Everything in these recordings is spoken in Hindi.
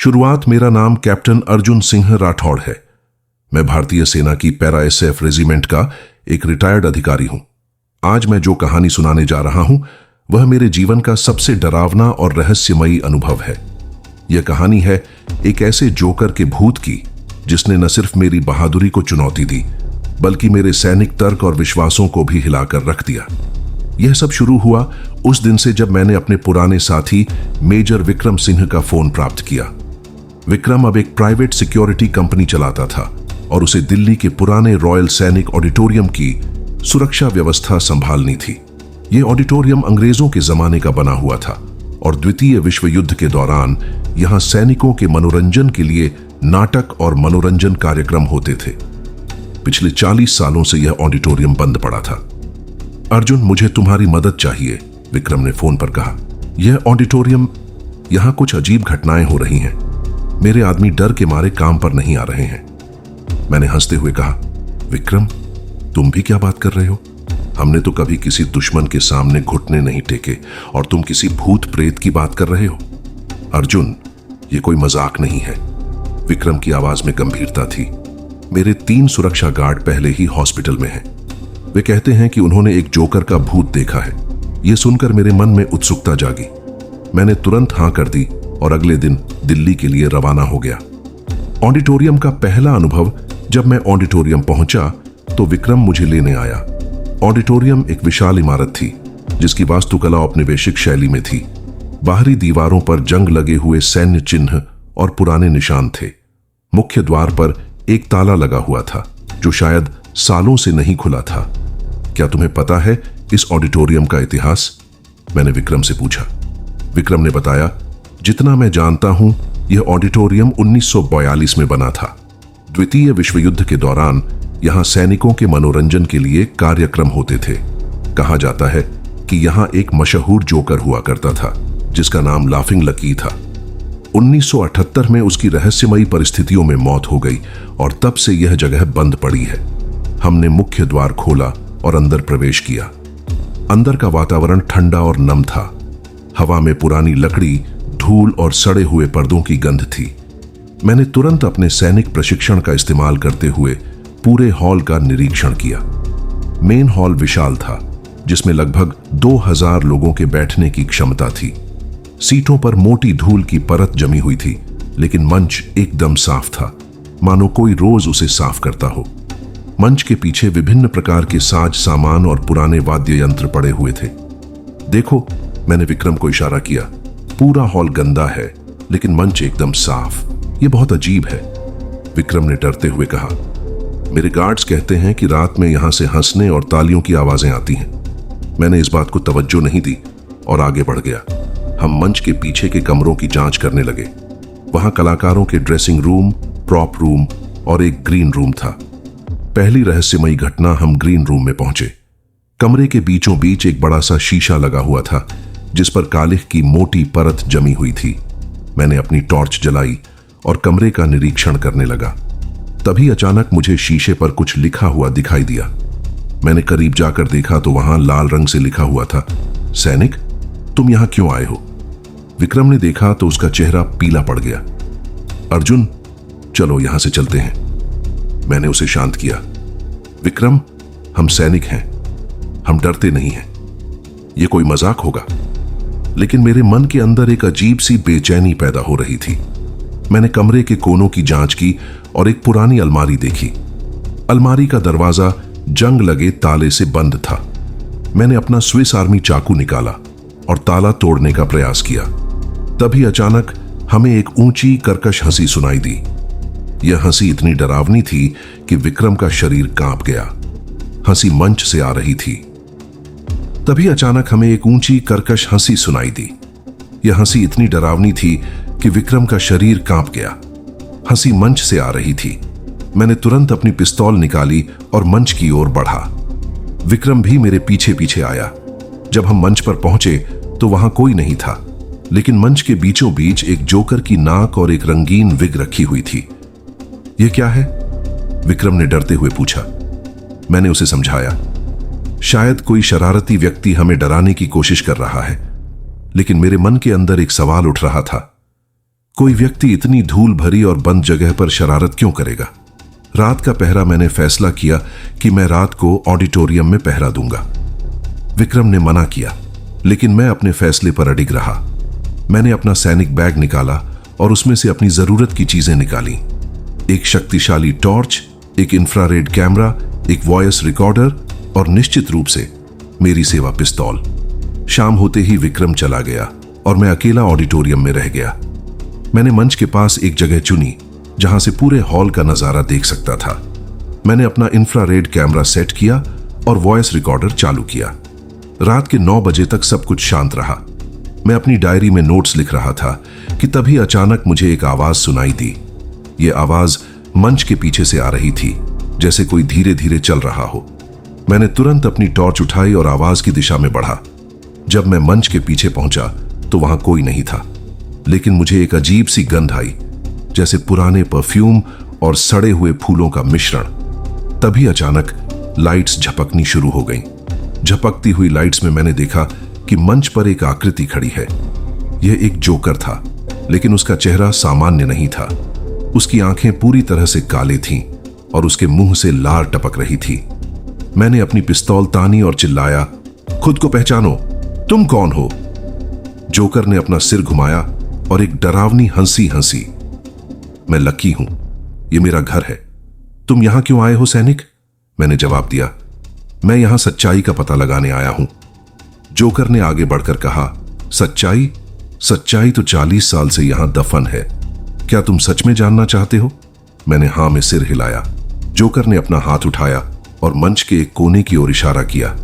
शुरुआत। मेरा नाम कैप्टन अर्जुन सिंह राठौड़ है। मैं भारतीय सेना की पैरा एसएफ रेजिमेंट का एक रिटायर्ड अधिकारी हूं। आज मैं जो कहानी सुनाने जा रहा हूं वह मेरे जीवन का सबसे डरावना और रहस्यमयी अनुभव है। यह कहानी है एक ऐसे जोकर के भूत की जिसने न सिर्फ मेरी बहादुरी को चुनौती दी बल्कि मेरे सैनिक तर्क और विश्वासों को भी हिलाकर रख दिया। यह सब शुरू हुआ उस दिन से जब मैंने अपने पुराने साथी मेजर विक्रम सिंह का फोन प्राप्त किया। विक्रम अब एक प्राइवेट सिक्योरिटी कंपनी चलाता था और उसे दिल्ली के पुराने रॉयल सैनिक ऑडिटोरियम की सुरक्षा व्यवस्था संभालनी थी। यह ऑडिटोरियम अंग्रेजों के जमाने का बना हुआ था और द्वितीय विश्व युद्ध के दौरान यहां सैनिकों के मनोरंजन के लिए नाटक और मनोरंजन कार्यक्रम होते थे। पिछले 40 सालों से यह ऑडिटोरियम बंद पड़ा था। अर्जुन, मुझे तुम्हारी मदद चाहिए, विक्रम ने फोन पर कहा। यह ऑडिटोरियम, यहां कुछ अजीब घटनाएं हो रही हैं। मेरे आदमी डर के मारे काम पर नहीं आ रहे हैं। मैंने हंसते हुए कहा, विक्रम, तुम भी क्या बात कर रहे हो? हमने तो कभी किसी दुश्मन के सामने घुटने नहीं टेके और तुम किसी भूत प्रेत की बात कर रहे हो। अर्जुन, ये कोई मजाक नहीं है। विक्रम की आवाज में गंभीरता थी। मेरे 3 सुरक्षा गार्ड पहले ही हॉस्पिटल में हैं। वे कहते हैं कि उन्होंने एक जोकर का भूत देखा है। यह सुनकर मेरे मन में उत्सुकता जागी। मैंने तुरंत हां कर दी और अगले दिन दिल्ली के लिए रवाना हो गया। ऑडिटोरियम का पहला अनुभव, जब मैं ऑडिटोरियम पहुंचा तो विक्रम मुझे लेने आया। ऑडिटोरियम एक विशाल इमारत थी जिसकी वास्तुकला औपनिवेशिक शैली में थी। बाहरी दीवारों पर जंग लगे हुए सैन्य चिन्ह और पुराने निशान थे। मुख्य द्वार पर एक ताला लगा हुआ था जो शायद सालों से नहीं खुला था। क्या तुम्हें पता है इस ऑडिटोरियम का इतिहास? मैंने विक्रम से पूछा। विक्रम ने बताया, जितना मैं जानता हूं यह ऑडिटोरियम 1942 में बना था। द्वितीय विश्व युद्ध के दौरान यहां सैनिकों के मनोरंजन के लिए कार्यक्रम होते थे। कहा जाता है कि यहां एक मशहूर जोकर हुआ करता था जिसका नाम लाफिंग लकी था। 1978 में उसकी रहस्यमयी परिस्थितियों में मौत हो गई और तब से यह जगह बंद पड़ी है। हमने मुख्य द्वार खोला और अंदर प्रवेश किया। अंदर का वातावरण ठंडा और नम था। हवा में पुरानी लकड़ी, धूल और सड़े हुए पर्दों की गंध थी। मैंने तुरंत अपने सैनिक प्रशिक्षण का इस्तेमाल करते हुए पूरे हॉल का निरीक्षण किया। मेन हॉल विशाल था जिसमें लगभग 2000 लोगों के बैठने की क्षमता थी। सीटों पर मोटी धूल की परत जमी हुई थी, लेकिन मंच एकदम साफ था, मानो कोई रोज उसे साफ करता हो। मंच के पीछे विभिन्न प्रकार के साज सामान और पुराने वाद्य यंत्र पड़े हुए थे। देखो, मैंने विक्रम को इशारा किया। पूरा हॉल गंदा है लेकिन मंच एकदम साफ। यह बहुत अजीब है, विक्रम ने डरते हुए कहा। मेरे गार्ड्स कहते हैं कि रात में यहां से हंसने और तालियों की आवाजें आती हैं। मैंने इस बात को तवज्जो नहीं दी और आगे बढ़ गया। हम मंच के पीछे के कमरों की जांच करने लगे। वहां कलाकारों के ड्रेसिंग रूम, प्रॉप रूम और एक ग्रीन रूम था। पहली रहस्यमयी घटना, हम ग्रीन रूम में पहुंचे। कमरे के बीचों बीच एक बड़ा सा शीशा लगा हुआ था जिस पर कालिख की मोटी परत जमी हुई थी। मैंने अपनी टॉर्च जलाई और कमरे का निरीक्षण करने लगा। तभी अचानक मुझे शीशे पर कुछ लिखा हुआ दिखाई दिया। मैंने करीब जाकर देखा तो वहां लाल रंग से लिखा हुआ था, सैनिक, तुम यहां क्यों आए हो? विक्रम ने देखा तो उसका चेहरा पीला पड़ गया। अर्जुन, चलो यहां से चलते हैं। मैंने उसे शांत किया। विक्रम, हम सैनिक हैं, हम डरते नहीं हैं। यह कोई मजाक होगा। लेकिन मेरे मन के अंदर एक अजीब सी बेचैनी पैदा हो रही थी। मैंने कमरे के कोनों की जांच की और एक पुरानी अलमारी देखी। अलमारी का दरवाजा जंग लगे ताले से बंद था। मैंने अपना स्विस आर्मी चाकू निकाला और ताला तोड़ने का प्रयास किया। तभी अचानक हमें एक ऊंची कर्कश हंसी सुनाई दी। यह हंसी इतनी डरावनी थी कि विक्रम का शरीर कांप गया। हंसी मंच से आ रही थी। तभी अचानक हमें एक ऊंची कर्कश हंसी सुनाई दी। यह हंसी इतनी डरावनी थी कि विक्रम का शरीर कांप गया। हंसी मंच से आ रही थी। मैंने तुरंत अपनी पिस्तौल निकाली और मंच की ओर बढ़ा। विक्रम भी मेरे पीछे पीछे आया। जब हम मंच पर पहुंचे तो वहां कोई नहीं था, लेकिन मंच के बीचों बीच एक जोकर की नाक और एक रंगीन विग रखी हुई थी। यह क्या है? विक्रम ने डरते हुए पूछा। मैंने उसे समझाया, शायद कोई शरारती व्यक्ति हमें डराने की कोशिश कर रहा है। लेकिन मेरे मन के अंदर एक सवाल उठ रहा था, कोई व्यक्ति इतनी धूल भरी और बंद जगह पर शरारत क्यों करेगा? रात का पहरा मैंने फैसला किया कि मैं रात को ऑडिटोरियम में पहरा दूंगा। विक्रम ने मना किया, लेकिन मैं अपने फैसले पर अडिग रहा। मैंने अपना सैनिक बैग निकाला और उसमें से अपनी जरूरत की चीजें निकाली। एक शक्तिशाली टॉर्च, एक इंफ्रारेड कैमरा, एक वॉइस रिकॉर्डर और निश्चित रूप से मेरी सेवा पिस्तौल। शाम होते ही विक्रम चला गया और मैं अकेला ऑडिटोरियम में रह गया। मैंने मंच के पास एक जगह चुनी जहां से पूरे हॉल का नजारा देख सकता था। मैंने अपना इंफ्रारेड कैमरा सेट किया और वॉइस रिकॉर्डर चालू किया। रात के 9 बजे तक सब कुछ शांत रहा। मैं अपनी डायरी में नोट्स लिख रहा था कि तभी अचानक मुझे एक आवाज सुनाई दी। यह आवाज मंच के पीछे से आ रही थी, जैसे कोई धीरे धीरे चल रहा हो। मैंने तुरंत अपनी टॉर्च उठाई और आवाज की दिशा में बढ़ा। जब मैं मंच के पीछे पहुंचा तो वहां कोई नहीं था, लेकिन मुझे एक अजीब सी गंध आई, जैसे पुराने परफ्यूम और सड़े हुए फूलों का मिश्रण। तभी अचानक लाइट्स झपकनी शुरू हो गईं। झपकती हुई लाइट्स में मैंने देखा कि मंच पर एक आकृति खड़ी है। यह एक जोकर था, लेकिन उसका चेहरा सामान्य नहीं था। उसकी आंखें पूरी तरह से काले थीं और उसके मुंह से लार टपक रही थी। मैंने अपनी पिस्तौल तानी और चिल्लाया, खुद को पहचानो, तुम कौन हो? जोकर ने अपना सिर घुमाया और एक डरावनी हंसी हंसी। मैं लकी हूं, यह मेरा घर है। तुम यहां क्यों आए हो सैनिक? मैंने जवाब दिया, मैं यहां सच्चाई का पता लगाने आया हूं। जोकर ने आगे बढ़कर कहा, सच्चाई? सच्चाई तो 40 साल से यहां दफन है। क्या तुम सच में जानना चाहते हो? मैंने हां में सिर हिलाया। जोकर ने अपना हाथ उठाया और मंच के एक कोने की ओर इशारा किया।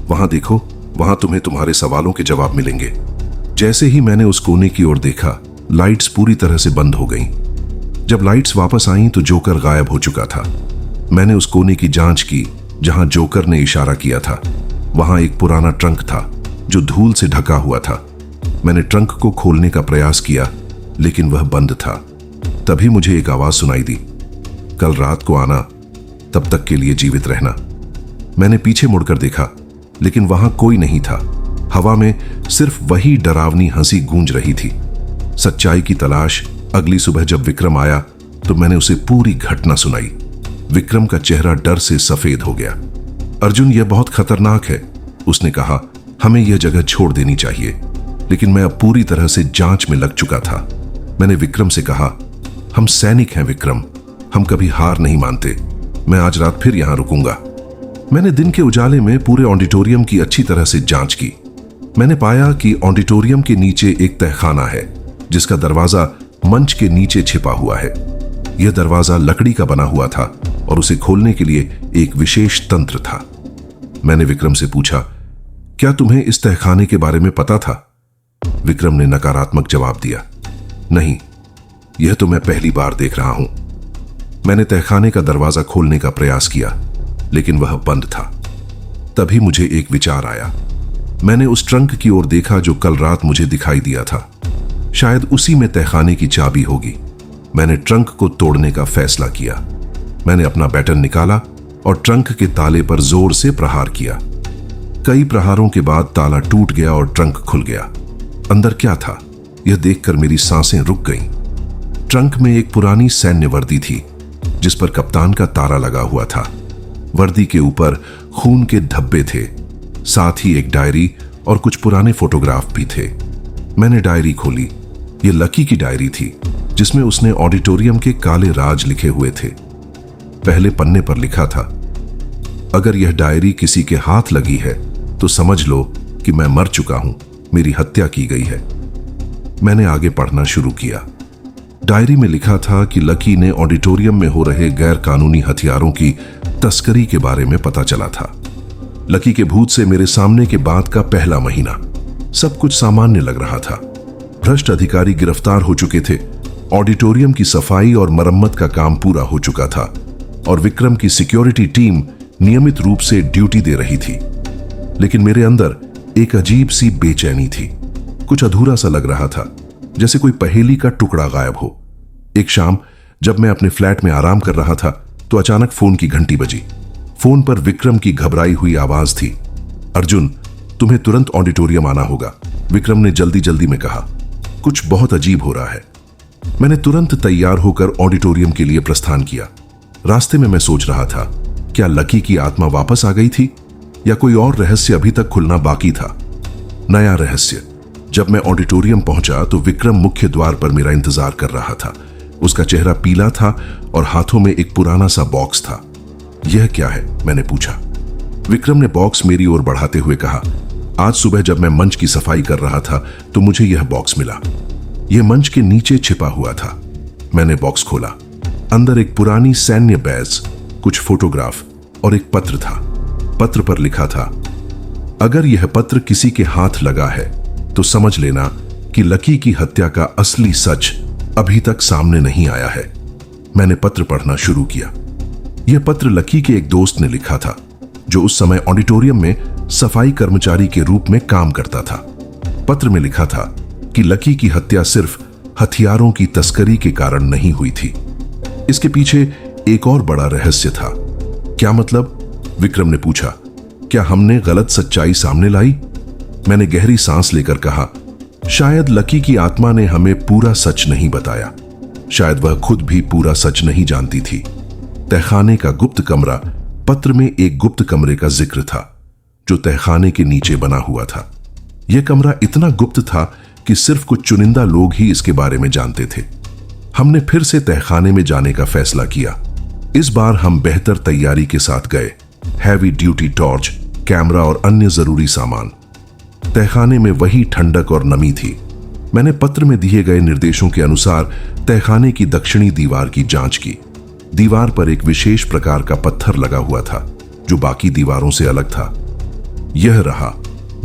वहां देखो, वहां तुम्हें तुम्हारे सवालों के जवाब मिलेंगे। जैसे ही मैंने उस कोने की ओर देखा, लाइट्स पूरी तरह से बंद हो गईं। जब लाइट्स वापस आईं तो जोकर गायब हो चुका था। मैंने उस कोने की जांच की जहां जोकर ने इशारा किया था। वहां एक पुराना ट्रंक था जो धूल से ढका हुआ था। मैंने ट्रंक को खोलने का प्रयास किया, लेकिन वह बंद था। तभी मुझे एक आवाज सुनाई दी, कल रात को आना, तब तक के लिए जीवित रहना। मैंने पीछे मुड़कर देखा, लेकिन वहां कोई नहीं था। हवा में सिर्फ वही डरावनी हंसी गूंज रही थी। सच्चाई की तलाश। अगली सुबह जब विक्रम आया तो मैंने उसे पूरी घटना सुनाई। विक्रम का चेहरा डर से सफेद हो गया। अर्जुन, यह बहुत खतरनाक है, उसने कहा। हमें यह जगह छोड़ देनी चाहिए। लेकिन मैं अब पूरी तरह से जांच में लग चुका था। मैंने विक्रम से कहा, हम सैनिक हैं विक्रम, हम कभी हार नहीं मानते। मैं आज रात फिर यहां रुकूंगा। मैंने दिन के उजाले में पूरे ऑडिटोरियम की अच्छी तरह से जांच की। मैंने पाया कि ऑडिटोरियम के नीचे एक तहखाना है, जिसका दरवाजा मंच के नीचे छिपा हुआ है। यह दरवाजा लकड़ी का बना हुआ था और उसे खोलने के लिए एक विशेष तंत्र था। मैंने विक्रम से पूछा, क्या तुम्हें इस तहखाने के बारे में पता था? विक्रम ने नकारात्मक जवाब दिया, नहीं, यह तो मैं पहली बार देख रहा हूं। मैंने तहखाने का दरवाजा खोलने का प्रयास किया, लेकिन वह बंद था। तभी मुझे एक विचार आया। मैंने उस ट्रंक की ओर देखा जो कल रात मुझे दिखाई दिया था। शायद उसी में तहखाने की चाबी होगी। मैंने ट्रंक को तोड़ने का फैसला किया। मैंने अपना बैटन निकाला और ट्रंक के ताले पर जोर से प्रहार किया। कई प्रहारों के बाद ताला टूट गया और ट्रंक खुल गया। अंदर क्या था, यह देखकर मेरी सांसें रुक गईं। ट्रंक में एक पुरानी सैन्य वर्दी थी, जिस पर कप्तान का तारा लगा हुआ था। वर्दी के ऊपर खून के धब्बे थे, साथ ही एक डायरी और कुछ पुराने फोटोग्राफ भी थे। मैंने डायरी खोली। यह लकी की डायरी थी, जिसमें उसने ऑडिटोरियम के काले राज लिखे हुए थे। पहले पन्ने पर लिखा था, अगर यह डायरी किसी के हाथ लगी है तो समझ लो कि मैं मर चुका हूं, मेरी हत्या की गई है। मैंने आगे पढ़ना शुरू किया। डायरी में लिखा था कि लकी ने ऑडिटोरियम में हो रहे गैर कानूनी हथियारों की तस्करी के बारे में पता चला था। लकी के भूत से मेरे सामने के बाद का पहला महीना सब कुछ सामान्य लग रहा था। भ्रष्ट अधिकारी गिरफ्तार हो चुके थे, ऑडिटोरियम की सफाई और मरम्मत का काम पूरा हो चुका था और विक्रम की सिक्योरिटी टीम नियमित रूप से ड्यूटी दे रही थी। लेकिन मेरे अंदर एक अजीब सी बेचैनी थी। कुछ अधूरा सा लग रहा था, जैसे कोई पहेली का टुकड़ा गायब हो। एक शाम जब मैं अपने फ्लैट में आराम कर रहा था तो अचानक फोन की घंटी बजी। फोन पर विक्रम की घबराई हुई आवाज थी, अर्जुन, तुम्हें तुरंत ऑडिटोरियम आना होगा, विक्रम ने जल्दी जल्दी में कहा। कुछ बहुत अजीब हो रहा है। मैंने तुरंत तैयार होकर ऑडिटोरियम के लिए प्रस्थान किया। रास्ते में मैं सोच रहा था, क्या लकी की आत्मा वापस आ गई थी या कोई और रहस्य अभी तक खुलना बाकी था। नया रहस्य। जब मैं ऑडिटोरियम पहुंचा तो विक्रम मुख्य द्वार पर मेरा इंतजार कर रहा था। उसका चेहरा पीला था और हाथों में एक पुराना सा बॉक्स था। यह क्या है? मैंने पूछा। विक्रम ने बॉक्स मेरी ओर बढ़ाते हुए कहा, आज सुबह जब मैं मंच की सफाई कर रहा था तो मुझे यह बॉक्स मिला। यह मंच के नीचे छिपा हुआ था। मैंने बॉक्स खोला। अंदर एक पुरानी सैन्य बैज, कुछ फोटोग्राफ और एक पत्र था। पत्र पर लिखा था, अगर यह पत्र किसी के हाथ लगा है तो समझ लेना कि लकी की हत्या का असली सच अभी तक सामने नहीं आया है। मैंने पत्र पढ़ना शुरू किया। यह पत्र लकी के एक दोस्त ने लिखा था, जो उस समय ऑडिटोरियम में सफाई कर्मचारी के रूप में काम करता था। पत्र में लिखा था कि लकी की हत्या सिर्फ हथियारों की तस्करी के कारण नहीं हुई थी। इसके पीछे एक और बड़ा रहस्य था। क्या मतलब? विक्रम ने पूछा। क्या हमने गलत सच्चाई सामने लाई? मैंने गहरी सांस लेकर कहा, शायद लकी की आत्मा ने हमें पूरा सच नहीं बताया। शायद वह खुद भी पूरा सच नहीं जानती थी। तहखाने का गुप्त कमरा। पत्र में एक गुप्त कमरे का जिक्र था जो तहखाने के नीचे बना हुआ था। यह कमरा इतना गुप्त था कि सिर्फ कुछ चुनिंदा लोग ही इसके बारे में जानते थे। हमने फिर से तहखाने में जाने का फैसला किया। इस बार हम बेहतर तैयारी के साथ गए। हैवी ड्यूटी टॉर्च, कैमरा और अन्य जरूरी सामान। तहखाने में वही ठंडक और नमी थी। मैंने पत्र में दिए गए निर्देशों के अनुसार तहखाने की दक्षिणी दीवार की जांच की। दीवार पर एक विशेष प्रकार का पत्थर लगा हुआ था जो बाकी दीवारों से अलग था। यह रहा।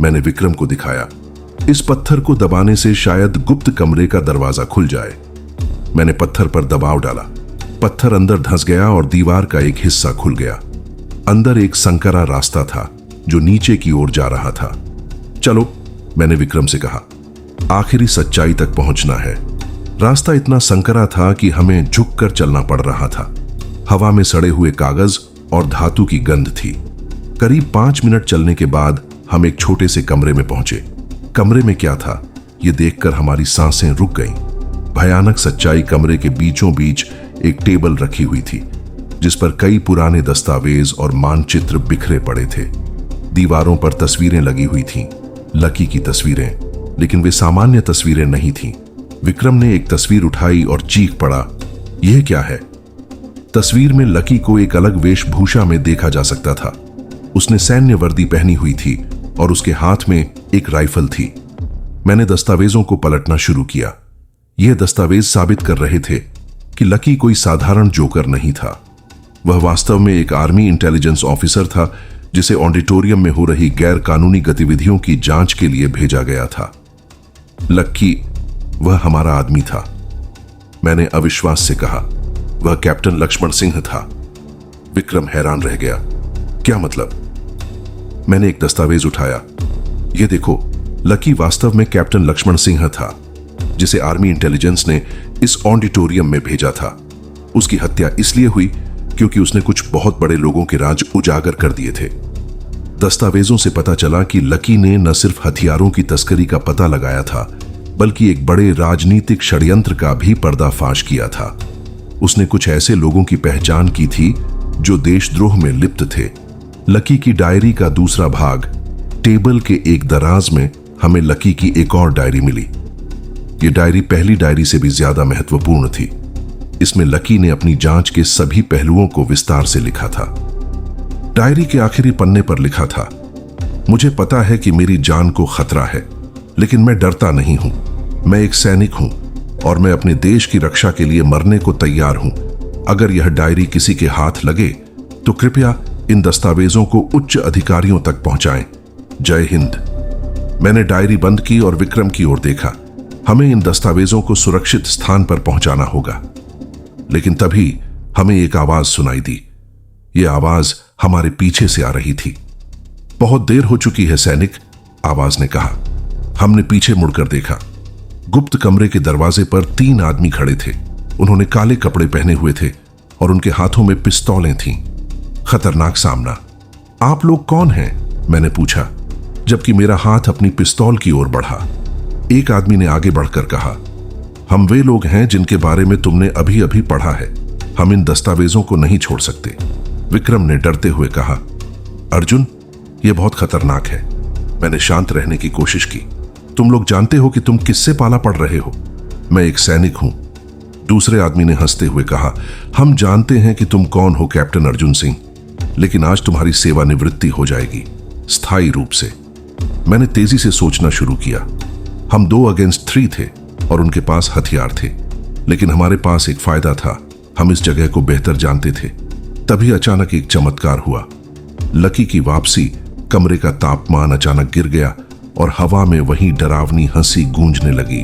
मैंने विक्रम को दिखाया। इस पत्थर को दबाने से शायद गुप्त कमरे का दरवाजा खुल जाए। मैंने पत्थर पर दबाव डाला। पत्थर अंदर धंस गया और दीवार का एक हिस्सा खुल गया। अंदर एक संकरा रास्ता था जो नीचे की ओर जा रहा था। चलो, मैंने विक्रम से कहा, आखिरी सच्चाई तक पहुंचना है। रास्ता इतना संकरा था कि हमें झुककर चलना पड़ रहा था। हवा में सड़े हुए कागज और धातु की गंध थी। करीब 5 मिनट चलने के बाद हम एक छोटे से कमरे में पहुंचे। कमरे में क्या था, यह देखकर हमारी सांसें रुक गईं। भयानक सच्चाई कमरे के बीचों बीच एक टेबल रखी हुई थी जिस पर कई पुराने दस्तावेज और मानचित्र बिखरे पड़े थे। दीवारों पर तस्वीरें लगी हुई थीं, लकी की तस्वीरें, लेकिन वे सामान्य तस्वीरें नहीं थीं। विक्रम ने एक तस्वीर उठाई और चीख पड़ा, यह क्या है? तस्वीर में लकी को एक अलग वेशभूषा में देखा जा सकता था। उसने सैन्य वर्दी पहनी हुई थी और उसके हाथ में एक राइफल थी। मैंने दस्तावेजों को पलटना शुरू किया। यह दस्तावेज साबित कर रहे थे कि लकी कोई साधारण जोकर नहीं था। वह वास्तव में एक आर्मी इंटेलिजेंस ऑफिसर था जिसे ऑडिटोरियम में हो रही गैर कानूनी गतिविधियों की जांच के लिए भेजा गया था। लक्की, वह हमारा आदमी था। मैंने अविश्वास से कहा, वह कैप्टन लक्ष्मण सिंह था। विक्रम हैरान रह गया। क्या मतलब? मैंने एक दस्तावेज उठाया। यह देखो, लकी वास्तव में कैप्टन लक्ष्मण सिंह था जिसे आर्मी इंटेलिजेंस ने इस ऑडिटोरियम में भेजा था। उसकी हत्या इसलिए हुई क्योंकि उसने कुछ बहुत बड़े लोगों के राज उजागर कर दिए थे। दस्तावेजों से पता चला कि लकी ने न सिर्फ हथियारों की तस्करी का पता लगाया था बल्कि एक बड़े राजनीतिक षड्यंत्र का भी पर्दाफाश किया था। उसने कुछ ऐसे लोगों की पहचान की थी जो देशद्रोह में लिप्त थे। लकी की डायरी का दूसरा भाग, टेबल के एक दराज में हमें लकी की एक और डायरी मिली। यह डायरी पहली डायरी से भी ज्यादा महत्वपूर्ण थी। इसमें लकी ने अपनी जांच के सभी पहलुओं को विस्तार से लिखा था। डायरी के आखिरी पन्ने पर लिखा था, मुझे पता है कि मेरी जान को खतरा है, लेकिन मैं डरता नहीं हूं। मैं एक सैनिक हूं और मैं अपने देश की रक्षा के लिए मरने को तैयार हूं। अगर यह डायरी किसी के हाथ लगे तो कृपया इन दस्तावेजों को उच्च अधिकारियों तक पहुंचाएं। जय हिंद। मैंने डायरी बंद की और विक्रम की ओर देखा। हमें इन दस्तावेजों को सुरक्षित स्थान पर पहुंचाना होगा। लेकिन तभी हमें एक आवाज सुनाई दी। यह आवाज हमारे पीछे से आ रही थी। बहुत देर हो चुकी है सैनिक, आवाज ने कहा। हमने पीछे मुड़कर देखा। गुप्त कमरे के दरवाजे पर 3 आदमी खड़े थे। उन्होंने काले कपड़े पहने हुए थे और उनके हाथों में पिस्तौलें थीं। खतरनाक सामना। आप लोग कौन हैं? मैंने पूछा, जबकि मेरा हाथ अपनी पिस्तौल की ओर बढ़ा। एक आदमी ने आगे बढ़कर कहा, हम वे लोग हैं जिनके बारे में तुमने अभी अभी पढ़ा है। हम इन दस्तावेजों को नहीं छोड़ सकते। विक्रम ने डरते हुए कहा। अर्जुन, यह बहुत खतरनाक है। मैंने शांत रहने की कोशिश की। तुम लोग जानते हो कि तुम किससे पाला पड़ रहे हो? मैं एक सैनिक हूं। दूसरे आदमी ने हंसते हुए कहा। हम जानते हैं कि तुम कौन हो कैप्टन अर्जुन सिंह, लेकिन आज तुम्हारी सेवानिवृत्ति हो जाएगी, स्थायी रूप से। मैंने तेजी से सोचना शुरू किया। हम 2 अगेंस्ट 3 थे और उनके पास हथियार थे, लेकिन हमारे पास एक फायदा था। हम इस जगह को बेहतर जानते थे। तभी अचानक एक चमत्कार हुआ। लकी की वापसी। कमरे का तापमान अचानक गिर गया और हवा में वही डरावनी हंसी गूंजने लगी।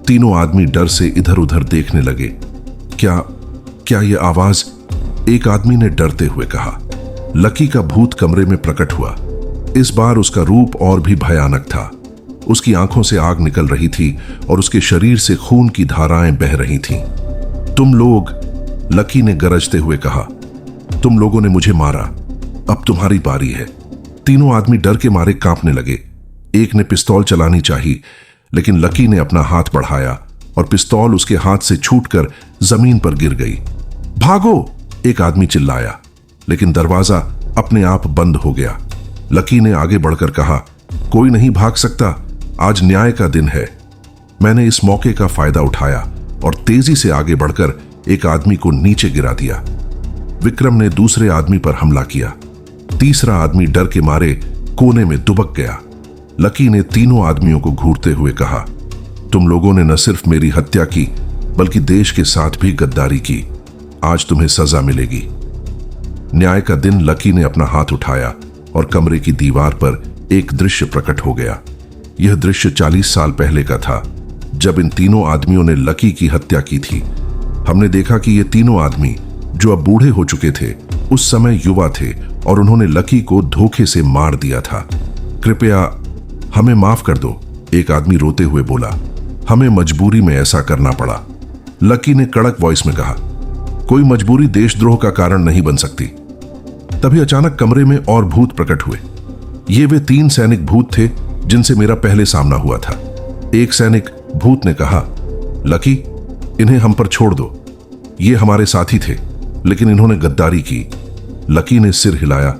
तीनों आदमी डर से इधर उधर देखने लगे। क्या ये आवाज? एक आदमी ने डरते हुए कहा। लकी का भूत कमरे में प्रकट हुआ। इस बार उसका रूप और भी भयानक था। उसकी आंखों से आग निकल रही थी और उसके शरीर से खून की धाराएं बह रही थीं। तुम लोग, लकी ने गरजते हुए कहा, तुम लोगों ने मुझे मारा, अब तुम्हारी बारी है। तीनों आदमी डर के मारे कांपने लगे। एक ने पिस्तौल चलानी चाहिए, लेकिन लकी ने अपना हाथ बढ़ाया और पिस्तौल उसके हाथ से छूटकर जमीन पर गिर गई। भागो! एक आदमी चिल्लाया, लेकिन दरवाजा अपने आप बंद हो गया। लकी ने आगे बढ़कर कहा, कोई नहीं भाग सकता, आज न्याय का दिन है। मैंने इस मौके का फायदा उठाया और तेजी से आगे बढ़कर एक आदमी को नीचे गिरा दिया। विक्रम ने दूसरे आदमी पर हमला किया। तीसरा आदमी डर के मारे कोने में दुबक गया। लकी ने तीनों आदमियों को घूरते हुए कहा, तुम लोगों ने न सिर्फ मेरी हत्या की, बल्कि देश के साथ भी गद्दारी की। आज तुम्हें सजा मिलेगी। न्याय का दिन। लकी ने अपना हाथ उठाया और कमरे की दीवार पर एक दृश्य प्रकट हो गया। यह दृश्य 40 साल पहले का था, जब इन तीनों आदमियों ने लकी की हत्या की थी। हमने देखा कि ये तीनों आदमी, जो अब बूढ़े हो चुके थे, उस समय युवा थे और उन्होंने लकी को धोखे से मार दिया था। कृपया हमें माफ कर दो, एक आदमी रोते हुए बोला। हमें मजबूरी में ऐसा करना पड़ा, लकी ने कड़क वॉइस में कहा। कोई मजबूरी देशद्रोह का कारण नहीं बन सकती। तभी अचानक कमरे में और भूत प्रकट हुए। ये वे 3 सैनिक भूत थे जिनसे मेरा पहले सामना हुआ था। एक सैनिक भूत ने कहा, लकी, इन्हें हम पर छोड़ दो। ये हमारे साथी थे, लेकिन इन्होंने गद्दारी की। लकी ने सिर हिलाया।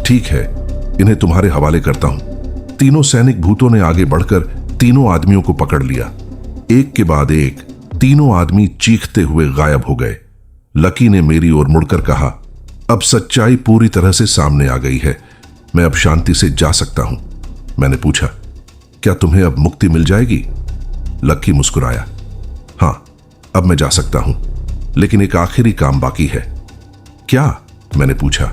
ठीक है, इन्हें तुम्हारे हवाले करता हूं। तीनों सैनिक भूतों ने आगे बढ़कर तीनों आदमियों को पकड़ लिया। एक के बाद एक तीनों आदमी चीखते हुए गायब हो गए। लकी ने मेरी ओर मुड़कर कहा, अब सच्चाई पूरी तरह से सामने आ गई है। मैं अब शांति से जा सकता हूं। मैंने पूछा, क्या तुम्हें अब मुक्ति मिल जाएगी? लकी मुस्कुराया। हां, अब मैं जा सकता हूं, लेकिन एक आखिरी काम बाकी है। क्या? मैंने पूछा।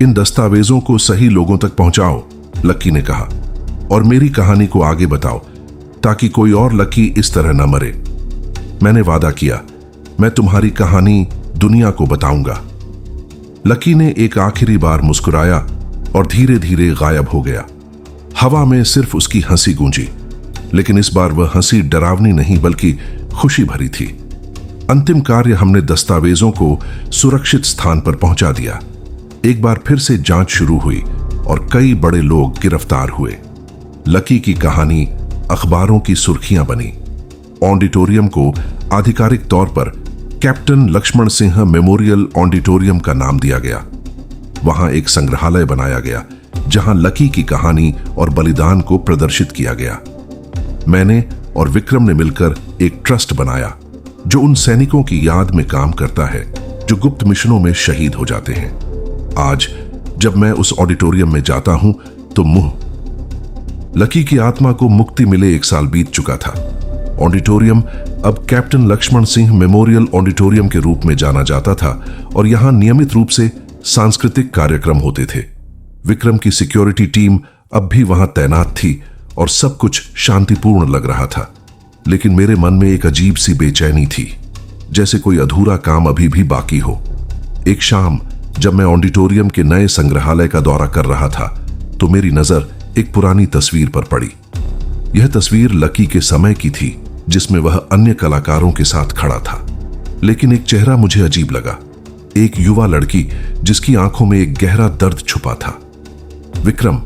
इन दस्तावेजों को सही लोगों तक पहुंचाओ, लकी ने कहा, और मेरी कहानी को आगे बताओ, ताकि कोई और लकी इस तरह न मरे। मैंने वादा किया, मैं तुम्हारी कहानी दुनिया को बताऊंगा। लकी ने एक आखिरी बार मुस्कुराया और धीरे धीरे गायब हो गया। हवा में सिर्फ उसकी हंसी गूंजी, लेकिन इस बार वह हंसी डरावनी नहीं बल्कि खुशी भरी थी। अंतिम कार्य, हमने दस्तावेजों को सुरक्षित स्थान पर पहुंचा दिया। एक बार फिर से जांच शुरू हुई और कई बड़े लोग गिरफ्तार हुए। लकी की कहानी अखबारों की सुर्खियां बनी। ऑडिटोरियम को आधिकारिक तौर पर captain Lakshman Singh memorial auditorium का नाम दिया गया। वहां एक संग्रहालय बनाया गया, जहां लकी की कहानी और बलिदान को प्रदर्शित किया गया। मैंने और विक्रम ने मिलकर एक ट्रस्ट बनाया, जो उन सैनिकों की याद में काम करता है जो गुप्त मिशनों में शहीद हो जाते हैं। आज जब मैं उस ऑडिटोरियम में जाता हूं तो लकी की आत्मा को मुक्ति मिले 1 साल बीत चुका था। ऑडिटोरियम अब captain Lakshman Singh memorial auditorium के रूप में जाना जाता था और यहां नियमित रूप से सांस्कृतिक कार्यक्रम होते थे। विक्रम की सिक्योरिटी टीम अब भी वहां तैनात थी और सब कुछ शांतिपूर्ण लग रहा था, लेकिन मेरे मन में एक अजीब सी बेचैनी थी, जैसे कोई अधूरा काम अभी भी बाकी हो। एक शाम जब मैं ऑडिटोरियम के नए संग्रहालय का दौरा कर रहा था, तो मेरी नजर एक पुरानी तस्वीर पर पड़ी। यह तस्वीर लकी के समय की थी, जिसमें वह अन्य कलाकारों के साथ खड़ा था, लेकिन एक चेहरा मुझे अजीब लगा। एक युवा लड़की जिसकी आंखों में एक गहरा दर्द छुपा था। विक्रम,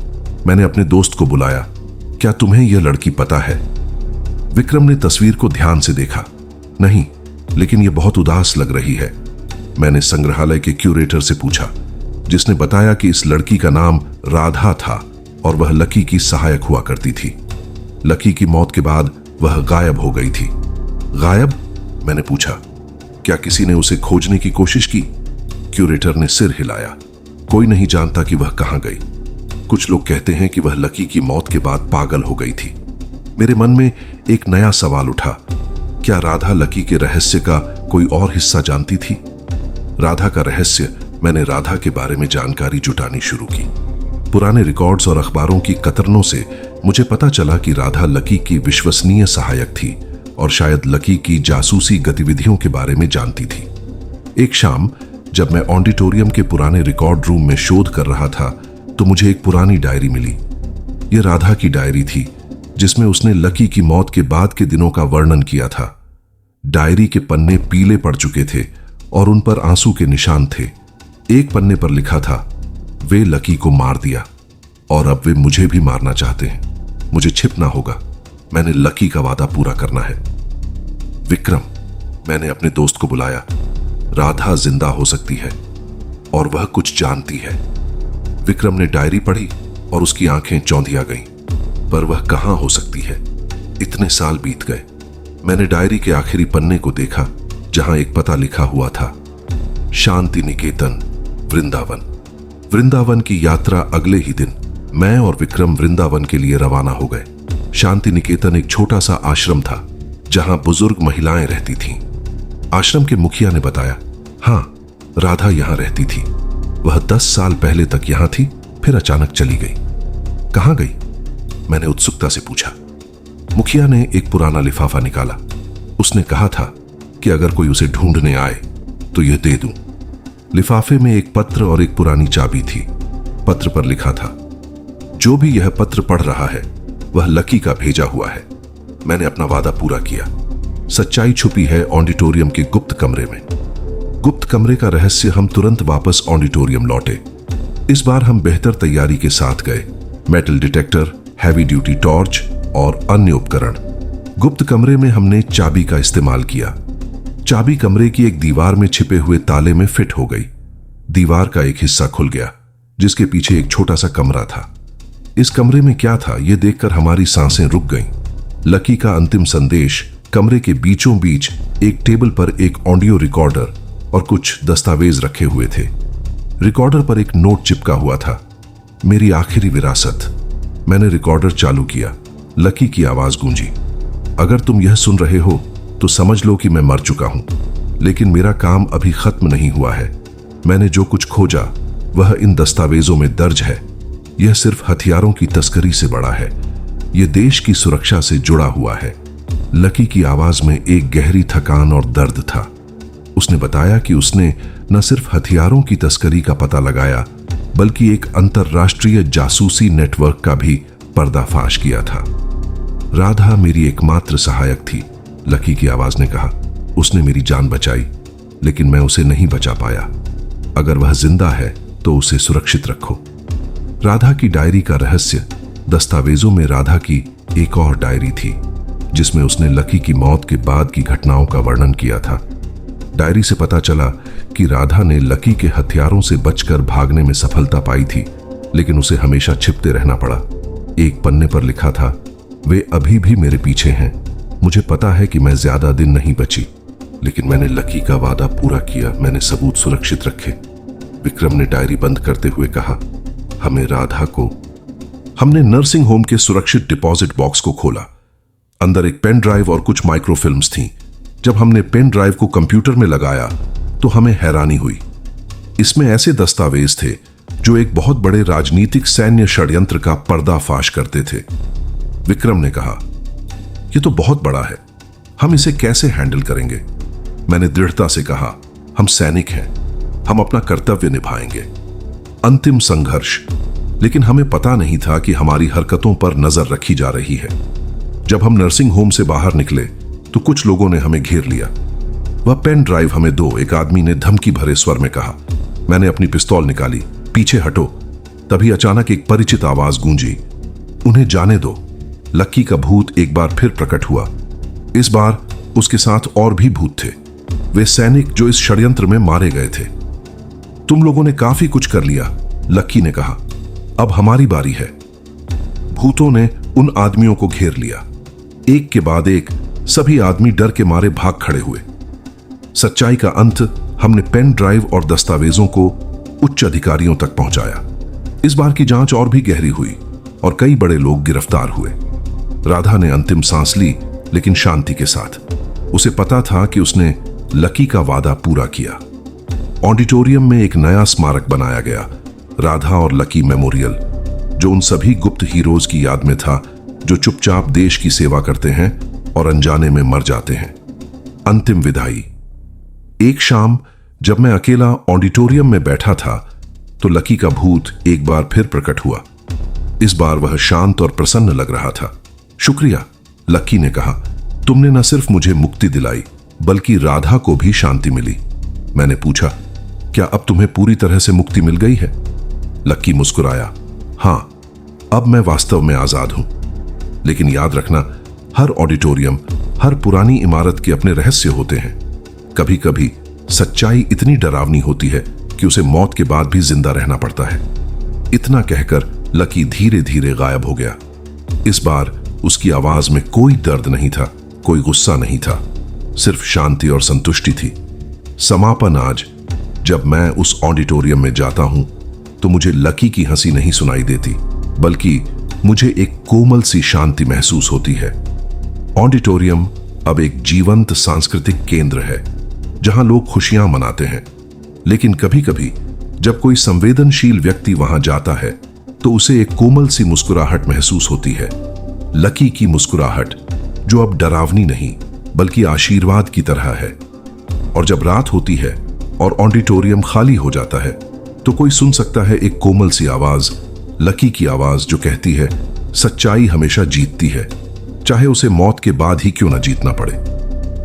मैंने अपने दोस्त को बुलाया, क्या तुम्हें यह लड़की पता है? विक्रम ने तस्वीर को ध्यान से देखा। नहीं, लेकिन यह बहुत उदास लग रही है। मैंने संग्रहालय के क्यूरेटर से पूछा, जिसने बताया कि इस लड़की का नाम राधा था और वह लकी की सहायक हुआ करती थी। लकी की मौत के बाद वह गायब हो गई थी। गायब? मैंने पूछा, क्या किसी ने उसे खोजने की कोशिश की? क्यूरेटर ने सिर हिलाया। कोई नहीं जानता कि वह कहां गई। कुछ लोग कहते हैं कि वह लकी की मौत के बाद पागल हो गई थी। मेरे मन में एक नया सवाल उठा, क्या राधा लकी के रहस्य का कोई और हिस्सा जानती थी? राधा का रहस्य। मैंने राधा के बारे में जानकारी जुटानी शुरू की। पुराने रिकॉर्ड्स और अखबारों की कतरनों से मुझे पता चला कि राधा लकी की विश्वसनीय सहायक थी और शायद लकी की जासूसी गतिविधियों के बारे में जानती थी। एक शाम जब मैं ऑडिटोरियम के पुराने रिकॉर्ड रूम में शोध कर रहा था तो मुझे एक पुरानी डायरी मिली। यह राधा की डायरी थी, जिसमें उसने लकी की मौत के बाद के दिनों का वर्णन किया था। डायरी के पन्ने पीले पड़ चुके थे और उन पर आंसू के निशान थे। एक पन्ने पर लिखा था, वे लकी को मार दिया और अब वे मुझे भी मारना चाहते हैं। मुझे छिपना होगा। मैंने लकी का वादा पूरा करना है। विक्रम, मैंने अपने दोस्त को बुलाया। राधा जिंदा हो सकती है और वह कुछ जानती है। विक्रम ने डायरी पढ़ी और उसकी आंखें चौंधिया गईं। पर वह कहां हो सकती है? इतने साल बीत गए। मैंने डायरी के आखिरी पन्ने को देखा, जहां एक पता लिखा हुआ था, शांति निकेतन, वृंदावन। वृंदावन की यात्रा अगले ही दिन मैं और विक्रम वृंदावन के लिए रवाना हो गए। शांति निकेतन एक छोटा सा आश्रम था, जहां बुजुर्ग महिलाएं रहती थीं। आश्रम के मुखिया ने बताया, हां, राधा यहां रहती थी। वह 10 साल पहले तक यहां थी, फिर अचानक चली गई। कहां गई? मैंने उत्सुकता से पूछा। मुखिया ने एक पुराना लिफाफा निकाला। उसने कहा था कि अगर कोई उसे ढूंढने आए तो यह दे दूं। लिफाफे में एक पत्र और एक पुरानी चाबी थी। पत्र पर लिखा था, जो भी यह पत्र पढ़ रहा है वह लकी का भेजा हुआ है। मैंने अपना वादा पूरा किया। सच्चाई छुपी है ऑडिटोरियम के गुप्त कमरे में। गुप्त कमरे का रहस्य। हम तुरंत वापस ऑडिटोरियम लौटे। इस बार हम बेहतर तैयारी के साथ गए। Metal detector, heavy duty torch और अन्य उपकरण। गुप्त कमरे में हमने चाबी का इस्तेमाल किया। चाबी कमरे की एक दीवार में छिपे हुए ताले में फिट हो गई। दीवार का एक हिस्सा खुल गया, जिसके पीछे एक छोटा सा कमरा था। इस कमरे में क्या था, यह देखकर हमारी सांसें रुक गईं। लकी का अंतिम संदेश। कमरे के बीचों बीच एक टेबल पर एक ऑडियो रिकॉर्डर और कुछ दस्तावेज रखे हुए थे। रिकॉर्डर पर एक नोट चिपका हुआ था, मेरी आखिरी विरासत। मैंने रिकॉर्डर चालू किया। लकी की आवाज गूंजी, अगर तुम यह सुन रहे हो तो समझ लो कि मैं मर चुका हूं, लेकिन मेरा काम अभी खत्म नहीं हुआ है। मैंने जो कुछ खोजा वह इन दस्तावेजों में दर्ज है। यह सिर्फ हथियारों की तस्करी से बड़ा है। यह देश की सुरक्षा से जुड़ा हुआ है। लकी की आवाज में एक गहरी थकान और दर्द था। उसने बताया कि उसने न सिर्फ हथियारों की तस्करी का पता लगाया, बल्कि एक अंतरराष्ट्रीय जासूसी नेटवर्क का भी पर्दाफाश किया था। राधा मेरी एकमात्र सहायक थी, लकी की आवाज ने कहा। उसने मेरी जान बचाई, लेकिन मैं उसे नहीं बचा पाया। अगर वह जिंदा है तो उसे सुरक्षित रखो। राधा की डायरी का रहस्य। दस्तावेजों में राधा की एक और डायरी थी, जिसमें उसने लकी की मौत के बाद की घटनाओं का वर्णन किया था। डायरी से पता चला कि राधा ने लकी के हथियारों से बचकर भागने में सफलता पाई थी, लेकिन उसे हमेशा छिपते रहना पड़ा। एक पन्ने पर लिखा था, वे अभी भी मेरे पीछे हैं। मुझे पता है कि मैं ज्यादा दिन नहीं बची, लेकिन मैंने लकी का वादा पूरा किया। मैंने सबूत सुरक्षित रखे। विक्रम ने डायरी बंद करते हुए कहा, हमें राधा को। हमने नर्सिंग होम के सुरक्षित डिपॉजिट बॉक्स को खोला। अंदर एक पेन ड्राइव और कुछ माइक्रोफिल्म्स थीं। जब हमने पेन ड्राइव को कंप्यूटर में लगाया तो हमें हैरानी हुई। इसमें ऐसे दस्तावेज थे जो एक बहुत बड़े राजनीतिक सैन्य षड्यंत्र का पर्दाफाश करते थे। विक्रम ने कहा, यह तो बहुत बड़ा है, हम इसे कैसे हैंडल करेंगे? मैंने दृढ़ता से कहा, हम सैनिक हैं, हम अपना कर्तव्य निभाएंगे। अंतिम संघर्ष। लेकिन हमें पता नहीं था कि हमारी हरकतों पर नजर रखी जा रही है। जब हम नर्सिंग होम से बाहर निकले तो कुछ लोगों ने हमें घेर लिया। वह पेन ड्राइव हमें दो, एक आदमी ने धमकी भरे स्वर में कहा। मैंने अपनी पिस्तौल निकाली, पीछे हटो। तभी अचानक एक परिचित आवाज गूंजी, उन्हें जाने दो। लकी का भूत एक बार फिर प्रकट हुआ। इस बार उसके साथ और भी भूत थे, वे सैनिक जो इस षड्यंत्र में मारे गए थे। तुम लोगों ने काफी कुछ कर लिया, लक्की ने कहा, अब हमारी बारी है। भूतों ने उन आदमियों को घेर लिया। एक के बाद एक सभी आदमी डर के मारे भाग खड़े हुए। सच्चाई का अंत हमने पेन ड्राइव और दस्तावेजों को उच्च अधिकारियों तक पहुंचाया। इस बार की जांच और भी गहरी हुई और कई बड़े लोग गिरफ्तार हुए। राधा ने अंतिम सांस ली, लेकिन शांति के साथ। उसे पता था कि उसने लकी का वादा पूरा किया। ऑडिटोरियम में एक नया स्मारक बनाया गया, राधा और लकी मेमोरियल, जो उन सभी गुप्त हीरोज की याद में था जो चुपचाप देश की सेवा करते हैं और अनजाने में मर जाते हैं। अंतिम विदाई। एक शाम जब मैं अकेला ऑडिटोरियम में बैठा था तो लकी का भूत एक बार फिर प्रकट हुआ। इस बार वह शांत और प्रसन्न लग रहा था। शुक्रिया, लकी ने कहा, तुमने न सिर्फ मुझे मुक्ति दिलाई बल्कि राधा को भी शांति मिली। मैंने पूछा, क्या अब तुम्हें पूरी तरह से मुक्ति मिल गई है? लकी मुस्कुराया, हां, अब मैं वास्तव में आजाद हूं। लेकिन याद रखना, हर ऑडिटोरियम, हर पुरानी इमारत के अपने रहस्य होते हैं। कभी कभी सच्चाई इतनी डरावनी होती है कि उसे मौत के बाद भी जिंदा रहना पड़ता है। इतना कहकर लकी धीरे धीरे गायब हो गया। इस बार उसकी आवाज में कोई दर्द नहीं था, कोई गुस्सा नहीं था, सिर्फ शांति और संतुष्टि थी। समापन। आज जब मैं उस ऑडिटोरियम में जाता हूं तो मुझे लकी की हंसी नहीं सुनाई देती, बल्कि मुझे एक कोमल सी शांति महसूस होती है। ऑडिटोरियम अब एक जीवंत सांस्कृतिक केंद्र है जहां लोग खुशियां मनाते हैं। लेकिन कभी कभी जब कोई संवेदनशील व्यक्ति वहां जाता है तो उसे एक कोमल सी मुस्कुराहट महसूस होती है। लकी की मुस्कुराहट, जो अब डरावनी नहीं बल्कि आशीर्वाद की तरह है। और जब रात होती है और ऑडिटोरियम खाली हो जाता है तो कोई सुन सकता है एक कोमल सी आवाज, लकी की आवाज, जो कहती है, सच्चाई हमेशा जीतती है, चाहे उसे मौत के बाद ही क्यों ना जीतना पड़े।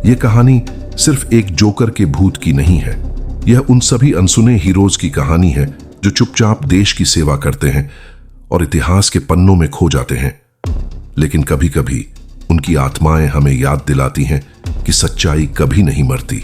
यह कहानी सिर्फ एक जोकर के भूत की नहीं है, यह उन सभी अनसुने हीरोज की कहानी है जो चुपचाप देश की सेवा करते हैं और इतिहास के पन्नों में खो जाते हैं। लेकिन कभी कभी उनकी आत्माएं हमें याद दिलाती हैं कि सच्चाई कभी नहीं मरती।